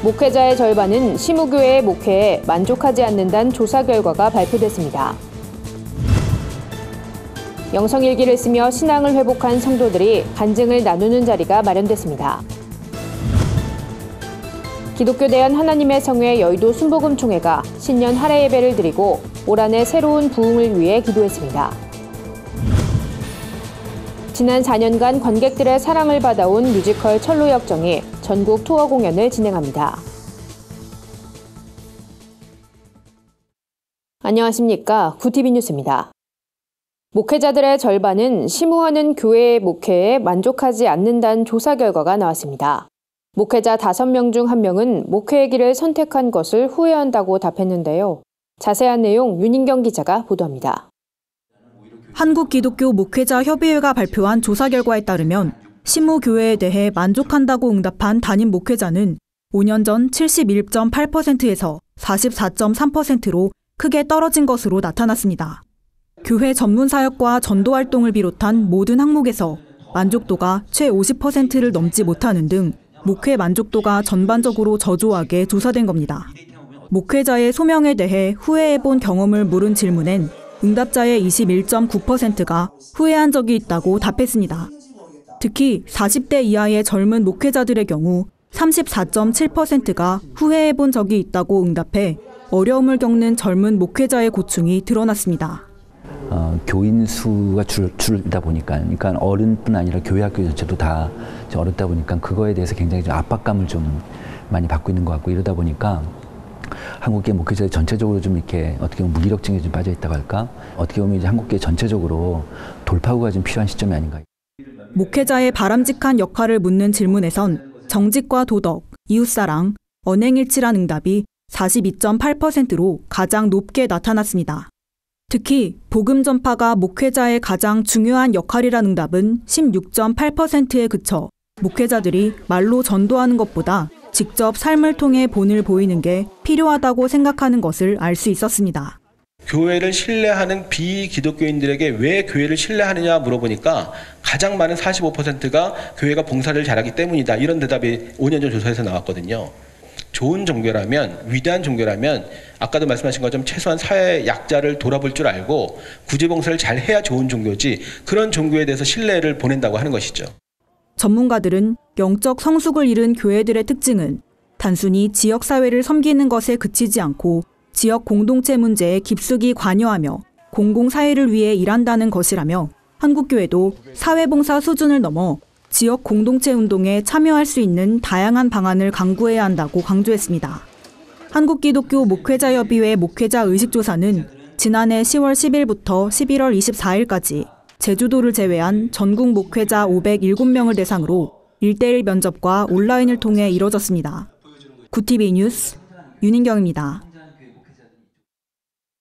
목회자의 절반은 시무교회의 목회에 만족하지 않는다는 조사 결과가 발표됐습니다. 영성일기를 쓰며 신앙을 회복한 성도들이 간증을 나누는 자리가 마련됐습니다. 기독교대한 하나님의 성회 여의도 순복음총회가 신년 할애 예배를 드리고 올 한해 새로운 부흥을 위해 기도했습니다. 지난 4년간 관객들의 사랑을 받아온 뮤지컬 철로역정이 전국 투어 공연을 진행합니다. 안녕하십니까. 구티비 뉴스입니다. 목회자들의 절반은 심우하는 교회의 목회에 만족하지 않는다는 조사 결과가 나왔습니다. 목회자 5명 중 1명은 목회의 길을 선택한 것을 후회한다고 답했는데요. 자세한 내용 윤인경 기자가 보도합니다. 한국기독교 목회자협의회가 발표한 조사 결과에 따르면 심우교회에 대해 만족한다고 응답한 담임 목회자는 5년 전 71.8%에서 44.3%로 크게 떨어진 것으로 나타났습니다. 교회 전문사역과 전도활동을 비롯한 모든 항목에서 만족도가 최 50%를 넘지 못하는 등 목회 만족도가 전반적으로 저조하게 조사된 겁니다. 목회자의 소명에 대해 후회해본 경험을 물은 질문엔 응답자의 21.9%가 후회한 적이 있다고 답했습니다. 특히 40대 이하의 젊은 목회자들의 경우 34.7%가 후회해본 적이 있다고 응답해 어려움을 겪는 젊은 목회자의 고충이 드러났습니다. 교인 수가 줄다 보니까, 그러니까 어른뿐 아니라 교회 학교 전체도 다 어렵다 보니까 그거에 대해서 굉장히 좀 압박감을 좀 많이 받고 있는 것 같고, 이러다 보니까 한국계 목회자들 전체적으로 좀 이렇게 어떻게 보면 무기력증에 좀 빠져 있다고 할까? 어떻게 보면 이제 한국계 전체적으로 돌파구가 좀 필요한 시점이 아닌가. 목회자의 바람직한 역할을 묻는 질문에선 정직과 도덕, 이웃사랑, 언행일치란 응답이 42.8%로 가장 높게 나타났습니다. 특히 복음 전파가 목회자의 가장 중요한 역할이라는 응답은 16.8%에 그쳐 목회자들이 말로 전도하는 것보다 직접 삶을 통해 본을 보이는 게 필요하다고 생각하는 것을 알 수 있었습니다. 교회를 신뢰하는 비기독교인들에게 왜 교회를 신뢰하느냐 물어보니까 가장 많은 45%가 교회가 봉사를 잘하기 때문이다. 이런 대답이 5년 전 조사에서 나왔거든요. 좋은 종교라면, 위대한 종교라면 아까도 말씀하신 것처럼 최소한 사회 약자를 돌아볼 줄 알고 구제봉사를 잘 해야 좋은 종교지, 그런 종교에 대해서 신뢰를 보낸다고 하는 것이죠. 전문가들은 영적 성숙을 이룬 교회들의 특징은 단순히 지역사회를 섬기는 것에 그치지 않고 지역 공동체 문제에 깊숙이 관여하며 공공사회를 위해 일한다는 것이라며, 한국교회도 사회봉사 수준을 넘어 지역 공동체 운동에 참여할 수 있는 다양한 방안을 강구해야 한다고 강조했습니다. 한국기독교 목회자협의회 목회자 의식조사는 지난해 10월 10일부터 11월 24일까지 제주도를 제외한 전국 목회자 507명을 대상으로 1:1 면접과 온라인을 통해 이뤄졌습니다. 구티비 뉴스 윤인경입니다.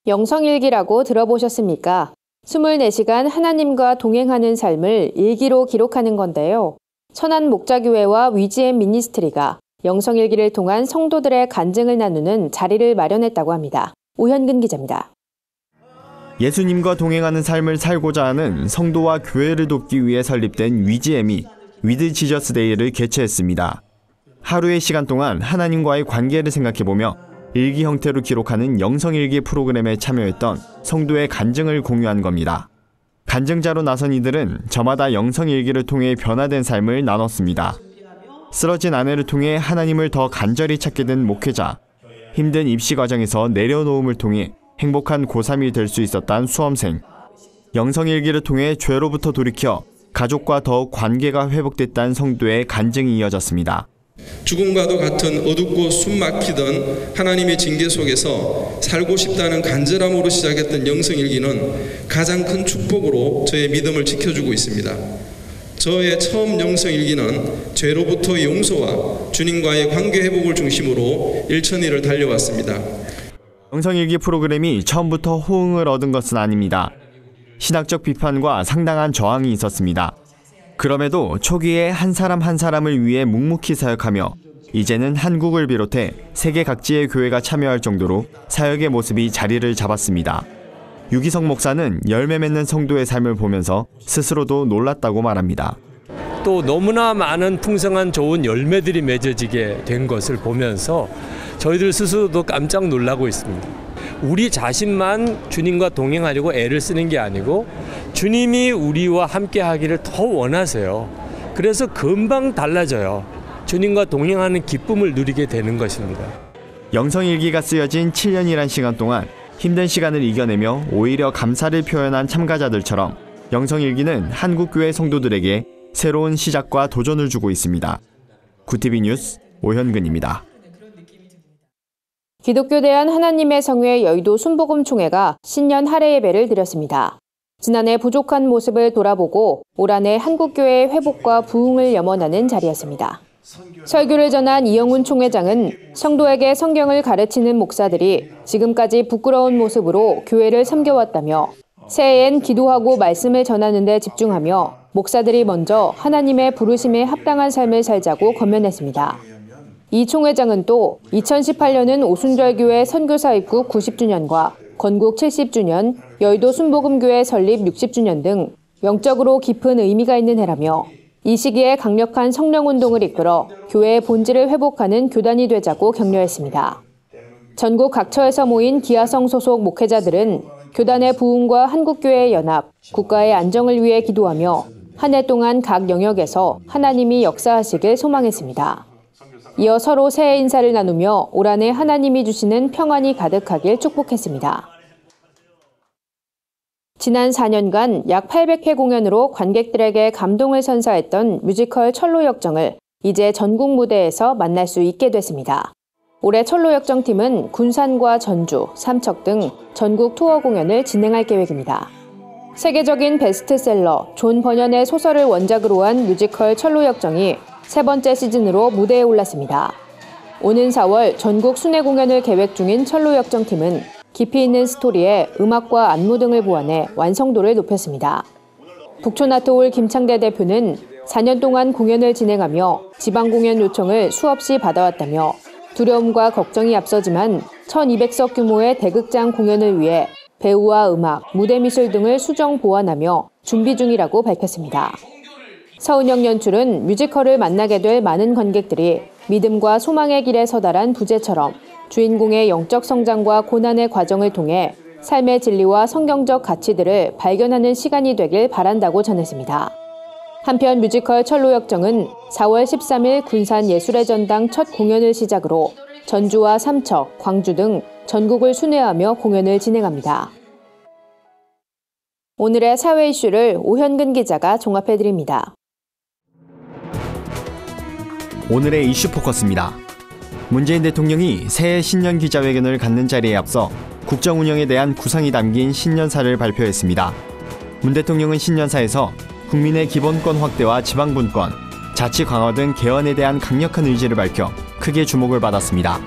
영성일기라고 들어보셨습니까? 24시간 하나님과 동행하는 삶을 일기로 기록하는 건데요. 천안 목자교회와 위지엠 미니스트리가 영성일기를 통한 성도들의 간증을 나누는 자리를 마련했다고 합니다. 오현근 기자입니다. 예수님과 동행하는 삶을 살고자 하는 성도와 교회를 돕기 위해 설립된 위지엠이 위드 지저스 데이를 개최했습니다. 하루의 시간 동안 하나님과의 관계를 생각해보며 일기 형태로 기록하는 영성일기 프로그램에 참여했던 성도의 간증을 공유한 겁니다. 간증자로 나선 이들은 저마다 영성일기를 통해 변화된 삶을 나눴습니다. 쓰러진 아내를 통해 하나님을 더 간절히 찾게 된 목회자, 힘든 입시 과정에서 내려놓음을 통해 행복한 고3이 될 수 있었다는 수험생, 영성일기를 통해 죄로부터 돌이켜 가족과 더욱 관계가 회복됐다는 성도의 간증이 이어졌습니다. 죽음과도 같은 어둡고 숨막히던 하나님의 징계 속에서 살고 싶다는 간절함으로 시작했던 영성일기는 가장 큰 축복으로 저의 믿음을 지켜주고 있습니다. 저의 처음 영성일기는 죄로부터 용서와 주님과의 관계 회복을 중심으로 1,000일을 달려왔습니다. 영성일기 프로그램이 처음부터 호응을 얻은 것은 아닙니다. 신학적 비판과 상당한 저항이 있었습니다. 그럼에도 초기에 한 사람 한 사람을 위해 묵묵히 사역하며 이제는 한국을 비롯해 세계 각지의 교회가 참여할 정도로 사역의 모습이 자리를 잡았습니다. 유기성 목사는 열매 맺는 성도의 삶을 보면서 스스로도 놀랐다고 말합니다. 또 너무나 많은 풍성한 좋은 열매들이 맺어지게 된 것을 보면서 저희들 스스로도 깜짝 놀라고 있습니다. 우리 자신만 주님과 동행하려고 애를 쓰는 게 아니고 주님이 우리와 함께 하기를 더 원하세요. 그래서 금방 달라져요. 주님과 동행하는 기쁨을 누리게 되는 것입니다. 영성일기가 쓰여진 7년이란 시간 동안 힘든 시간을 이겨내며 오히려 감사를 표현한 참가자들처럼 영성일기는 한국교회 성도들에게 새로운 시작과 도전을 주고 있습니다. 구티비 뉴스 오현근입니다. 기독교대한 하나님의 성회 여의도 순복음총회가 신년 할애 예배를 드렸습니다. 지난해 부족한 모습을 돌아보고 올 한해 한국교회의 회복과 부흥을 염원하는 자리였습니다. 설교를 전한 이영훈 총회장은 성도에게 성경을 가르치는 목사들이 지금까지 부끄러운 모습으로 교회를 섬겨왔다며 새해엔 기도하고 말씀을 전하는 데 집중하며 목사들이 먼저 하나님의 부르심에 합당한 삶을 살자고 권면했습니다. 이 총회장은 또 2018년은 오순절교회 선교사 입국 90주년과 건국 70주년, 여의도 순복음교회 설립 60주년 등 영적으로 깊은 의미가 있는 해라며 이 시기에 강력한 성령운동을 이끌어 교회의 본질을 회복하는 교단이 되자고 격려했습니다. 전국 각처에서 모인 기아성 소속 목회자들은 교단의 부흥과 한국교회의 연합, 국가의 안정을 위해 기도하며 한 해 동안 각 영역에서 하나님이 역사하시길 소망했습니다. 이어 서로 새해 인사를 나누며 올 한해 하나님이 주시는 평안이 가득하길 축복했습니다. 지난 4년간 약 800회 공연으로 관객들에게 감동을 선사했던 뮤지컬 철로역정을 이제 전국 무대에서 만날 수 있게 됐습니다. 올해 철로역정팀은 군산과 전주, 삼척 등 전국 투어 공연을 진행할 계획입니다. 세계적인 베스트셀러 존 버년의 소설을 원작으로 한 뮤지컬 철로역정이 세 번째 시즌으로 무대에 올랐습니다. 오는 4월 전국 순회 공연을 계획 중인 철로역정팀은 깊이 있는 스토리에 음악과 안무 등을 보완해 완성도를 높였습니다. 북촌아트홀 김창대 대표는 4년 동안 공연을 진행하며 지방 공연 요청을 수없이 받아왔다며 두려움과 걱정이 앞서지만 1200석 규모의 대극장 공연을 위해 배우와 음악, 무대 미술 등을 수정 보완하며 준비 중이라고 밝혔습니다. 서은영 연출은 뮤지컬을 만나게 될 많은 관객들이 믿음과 소망의 길에 서달한 부제처럼 주인공의 영적 성장과 고난의 과정을 통해 삶의 진리와 성경적 가치들을 발견하는 시간이 되길 바란다고 전했습니다. 한편 뮤지컬 철로역정은 4월 13일 군산 예술의 전당 첫 공연을 시작으로 전주와 삼척, 광주 등 전국을 순회하며 공연을 진행합니다. 오늘의 사회 이슈를 오현근 기자가 종합해드립니다. 오늘의 이슈 포커스입니다. 문재인 대통령이 새해 신년 기자회견을 갖는 자리에 앞서 국정 운영에 대한 구상이 담긴 신년사를 발표했습니다. 문 대통령은 신년사에서 국민의 기본권 확대와 지방분권, 자치 강화 등 개헌에 대한 강력한 의지를 밝혀 크게 주목을 받았습니다.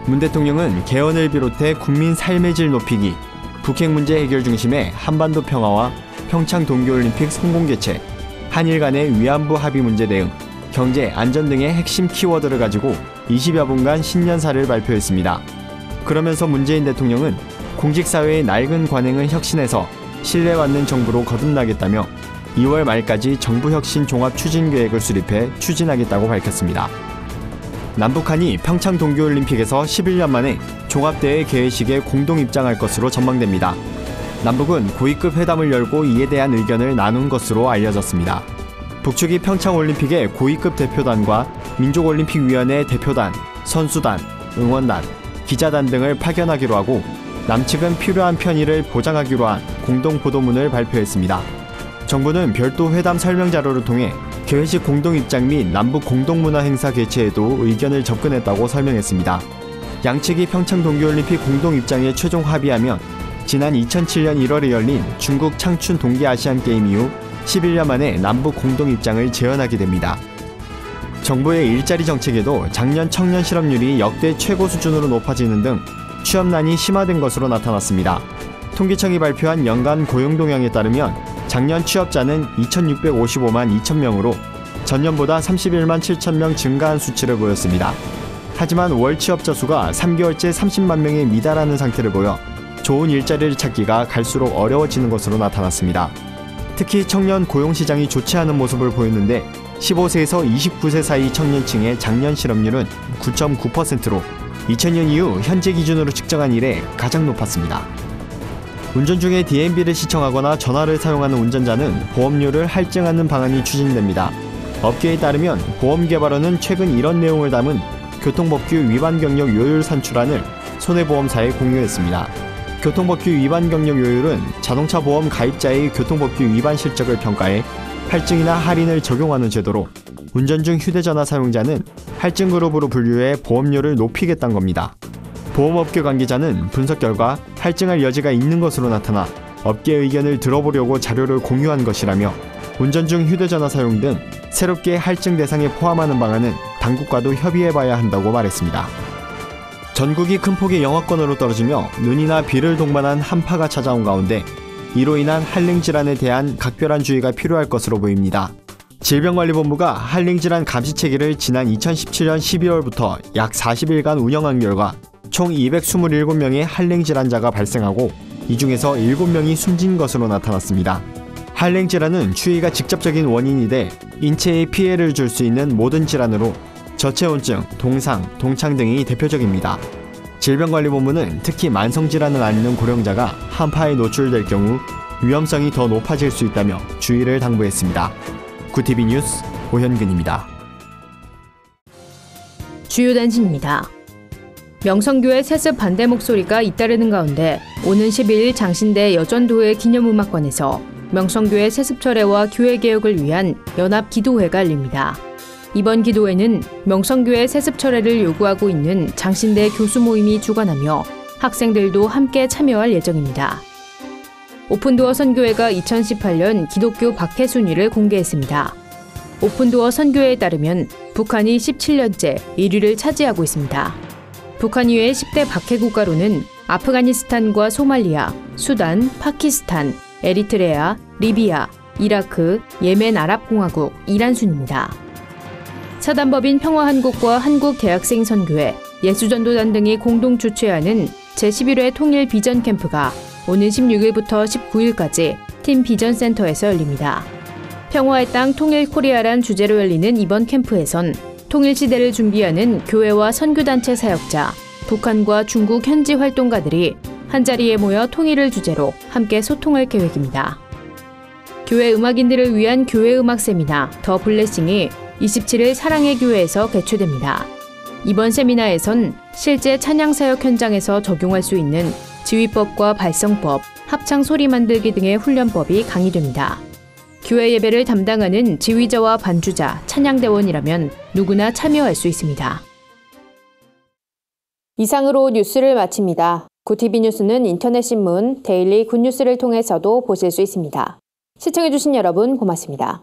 문 대통령은 개헌을 비롯해 국민 삶의 질 높이기, 북핵 문제 해결 중심의 한반도 평화와 평창 동계올림픽 성공 개최, 한일 간의 위안부 합의 문제 대응, 경제, 안전 등의 핵심 키워드를 가지고 20여 분간 신년사를 발표했습니다. 그러면서 문재인 대통령은 공직사회의 낡은 관행을 혁신해서 신뢰받는 정부로 거듭나겠다며 2월 말까지 정부혁신 종합추진계획을 수립해 추진하겠다고 밝혔습니다. 남북한이 평창 동계올림픽에서 11년 만에 종합대회 개회식에 공동 입장할 것으로 전망됩니다. 남북은 고위급 회담을 열고 이에 대한 의견을 나눈 것으로 알려졌습니다. 북측이 평창올림픽의 고위급 대표단과 민족올림픽위원회 대표단, 선수단, 응원단, 기자단 등을 파견하기로 하고 남측은 필요한 편의를 보장하기로 한 공동보도문을 발표했습니다. 정부는 별도 회담 설명자료를 통해 개회식 공동입장 및 남북 공동문화 행사 개최에도 의견을 접근했다고 설명했습니다. 양측이 평창 동계올림픽 공동입장에 최종 합의하면 지난 2007년 1월에 열린 중국 창춘 동계아시안게임 이후 11년 만에 남북 공동입장을 재현하게 됩니다. 정부의 일자리 정책에도 작년 청년 실업률이 역대 최고 수준으로 높아지는 등 취업난이 심화된 것으로 나타났습니다. 통계청이 발표한 연간 고용동향에 따르면 작년 취업자는 2,655만 2천 명으로 전년보다 31만 7천 명 증가한 수치를 보였습니다. 하지만 월 취업자 수가 3개월째 30만 명에 미달하는 상태를 보여 좋은 일자리를 찾기가 갈수록 어려워지는 것으로 나타났습니다. 특히 청년 고용 시장이 좋지 않은 모습을 보였는데 15세에서 29세 사이 청년층의 작년 실업률은 9.9%로 2000년 이후 현재 기준으로 측정한 이래 가장 높았습니다. 운전 중에 DMB를 시청하거나 전화를 사용하는 운전자는 보험료를 할증하는 방안이 추진됩니다. 업계에 따르면 보험개발원은 최근 이런 내용을 담은 교통법규 위반 경력 요율 산출안을 손해보험사에 공유했습니다. 교통법규 위반 경력 요율은 자동차 보험 가입자의 교통법규 위반 실적을 평가해 할증이나 할인을 적용하는 제도로 운전 중 휴대전화 사용자는 할증 그룹으로 분류해 보험료를 높이겠다는 겁니다. 보험업계 관계자는 분석 결과 할증할 여지가 있는 것으로 나타나 업계 의견을 들어보려고 자료를 공유한 것이라며 운전 중 휴대전화 사용 등 새롭게 할증 대상에 포함하는 방안은 당국과도 협의해봐야 한다고 말했습니다. 전국이 큰 폭의 영하권으로 떨어지며 눈이나 비를 동반한 한파가 찾아온 가운데 이로 인한 한랭질환에 대한 각별한 주의가 필요할 것으로 보입니다. 질병관리본부가 한랭질환 감시체계를 지난 2017년 12월부터 약 40일간 운영한 결과 총 227명의 한랭질환자가 발생하고 이 중에서 7명이 숨진 것으로 나타났습니다. 한랭질환은 추위가 직접적인 원인이 돼 인체에 피해를 줄 수 있는 모든 질환으로 저체온증, 동상, 동창 등이 대표적입니다. 질병관리본부는 특히 만성질환을 앓는 고령자가 한파에 노출될 경우 위험성이 더 높아질 수 있다며 주의를 당부했습니다. 구티비 뉴스 오현근입니다. 주요 단신입니다. 명성교회 세습 반대 목소리가 잇따르는 가운데 오는 12일 장신대 여전도회 기념음악관에서 명성교회 세습 철회와 교회 개혁을 위한 연합 기도회가 열립니다. 이번 기도회는 명성교회 세습 철회를 요구하고 있는 장신대 교수 모임이 주관하며 학생들도 함께 참여할 예정입니다. 오픈도어 선교회가 2018년 기독교 박해 순위를 공개했습니다. 오픈도어 선교회에 따르면 북한이 17년째 1위를 차지하고 있습니다. 북한 이외의 10대 박해 국가로는 아프가니스탄과 소말리아, 수단, 파키스탄, 에리트레아, 리비아, 이라크, 예멘 아랍공화국, 이란 순입니다. 사단법인 평화한국과 한국대학생선교회, 예수전도단 등이 공동 주최하는 제11회 통일 비전 캠프가 오는 16일부터 19일까지 팀 비전센터에서 열립니다. 평화의 땅 통일 코리아란 주제로 열리는 이번 캠프에선 통일시대를 준비하는 교회와 선교단체 사역자, 북한과 중국 현지 활동가들이 한자리에 모여 통일을 주제로 함께 소통할 계획입니다. 교회 음악인들을 위한 교회 음악 세미나 더 블레싱이 27일 사랑의 교회에서 개최됩니다. 이번 세미나에선 실제 찬양 사역 현장에서 적용할 수 있는 지휘법과 발성법, 합창 소리 만들기 등의 훈련법이 강의됩니다. 교회 예배를 담당하는 지휘자와 반주자, 찬양대원이라면 누구나 참여할 수 있습니다. 이상으로 뉴스를 마칩니다. 구티비 뉴스는 인터넷 신문 데일리 굿뉴스를 통해서도 보실 수 있습니다. 시청해주신 여러분 고맙습니다.